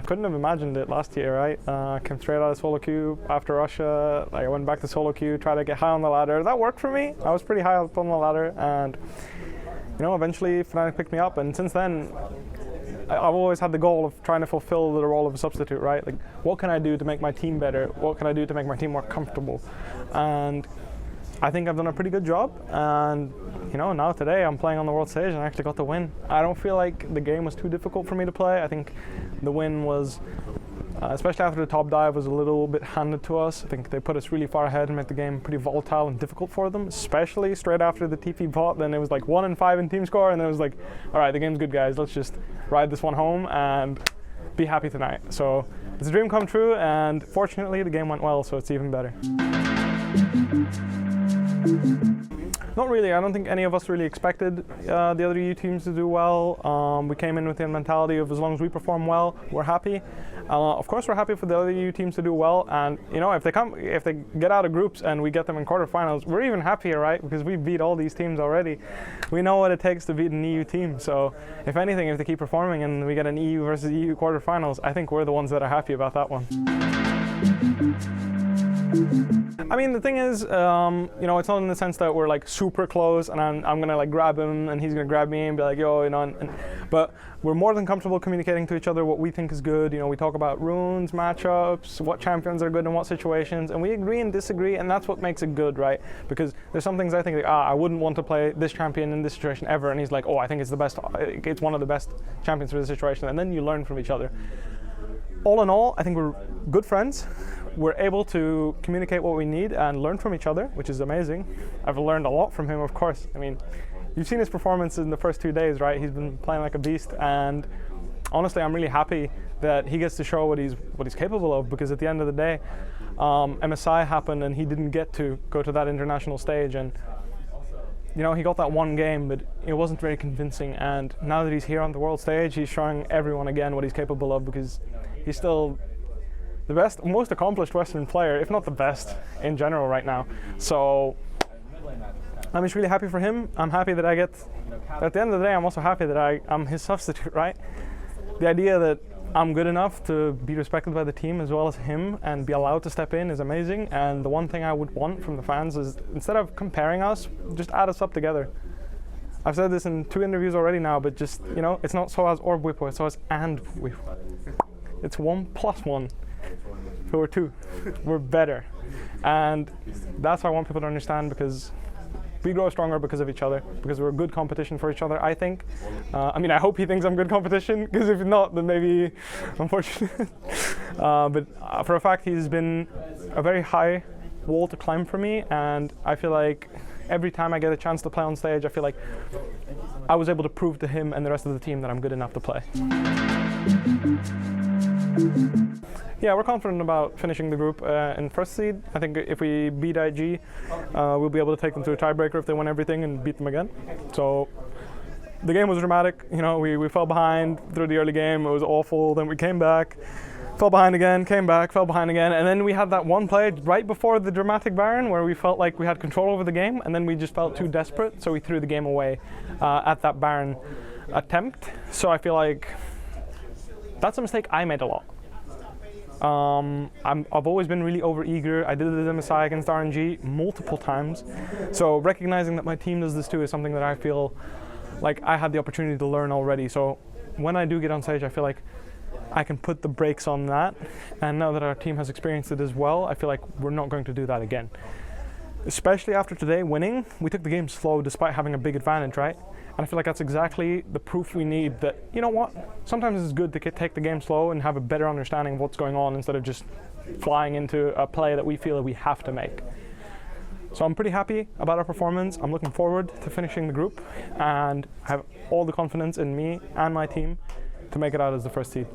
Couldn't have imagined it last year, right? Came straight out of solo queue after Russia. Like, I went back to solo queue, tried to get high on the ladder. That worked for me. I was pretty high up on the ladder, and eventually Fnatic picked me up. And since then, I've always had the goal of trying to fulfill the role of a substitute, right? Like, what can I do to make my team better? What can I do to make my team more comfortable? And I think I've done a pretty good job. And now today I'm playing on the world stage and I actually got the win. I don't feel like the game was too difficult for me to play. I think the win was, especially after the top dive, was a little bit handed to us. I think they put us really far ahead and made the game pretty volatile and difficult for them, especially straight after the TP bot. Then it was like 1-5 in team score, and then it was like, all right, the game's good, guys. Let's just ride this one home and be happy tonight. So it's a dream come true, and fortunately the game went well, so it's even better. Not really. I don't think any of us really expected the other EU teams to do well. We came in with the mentality of, as long as we perform well, we're happy. Of course, we're happy for the other EU teams to do well, and if they get out of groups and we get them in quarterfinals, we're even happier, right? Because we beat all these teams already. We know what it takes to beat an EU team. So, if anything, if they keep performing and we get an EU versus EU quarterfinals, I think we're the ones that are happy about that one. I mean, the thing is, it's not in the sense that we're like super close and I'm gonna like grab him and he's gonna grab me and be like, yo, but we're more than comfortable communicating to each other what we think is good. We talk about runes, matchups, what champions are good in what situations, and we agree and disagree, and that's what makes it good, right? Because there's some things I think, like, I wouldn't want to play this champion in this situation ever, and he's like, oh, I think it's the best, it's one of the best champions for this situation, and then you learn from each other. All in all, I think we're good friends. We're able to communicate what we need and learn from each other, which is amazing. I've learned a lot from him, of course. I mean, you've seen his performance in the first 2 days, right? He's been playing like a beast, and honestly, I'm really happy that he gets to show what he's capable of, because at the end of the day, MSI happened and he didn't get to go to that international stage, and he got that one game, but it wasn't very convincing. And now that he's here on the world stage, he's showing everyone again what he's capable of, because he's still the best, most accomplished Western player, if not the best in general right now. So I'm just really happy for him. I'm happy that at the end of the day, I'm also happy that I'm his substitute, right? The idea that I'm good enough to be respected by the team as well as him and be allowed to step in is amazing. And the one thing I would want from the fans is, instead of comparing us, just add us up together. I've said this in 2 interviews already now, but just, it's not sOAZ or Bwipo, it's sOAZ and Bwipo. It's 1 + 1. So we're 2. We're better. And that's what I want people to understand, because we grow stronger because of each other, because we're good competition for each other, I think. I hope he thinks I'm good competition, because if not, then maybe, unfortunate. But for a fact, he's been a very high wall to climb for me, and I feel like every time I get a chance to play on stage, I feel like I was able to prove to him and the rest of the team that I'm good enough to play. Yeah, we're confident about finishing the group in first seed. I think if we beat IG, we'll be able to take them to a tiebreaker if they win everything and beat them again. So the game was dramatic. We fell behind through the early game. It was awful. Then we came back, fell behind again, came back, fell behind again. And then we had that one play right before the dramatic Baron where we felt like we had control over the game, and then we just felt too desperate. So we threw the game away at that Baron attempt. So I feel like that's a mistake I made a lot. I've always been really over-eager. I did it at MSI against RNG multiple times. So recognizing that my team does this too is something that I feel like I had the opportunity to learn already. So when I do get on stage, I feel like I can put the brakes on that. And now that our team has experienced it as well, I feel like we're not going to do that again. Especially after today winning, we took the game slow despite having a big advantage, right? And I feel like that's exactly the proof we need that, sometimes it's good to take the game slow and have a better understanding of what's going on instead of just flying into a play that we feel that we have to make. So I'm pretty happy about our performance. I'm looking forward to finishing the group, and I have all the confidence in me and my team to make it out as the first seed.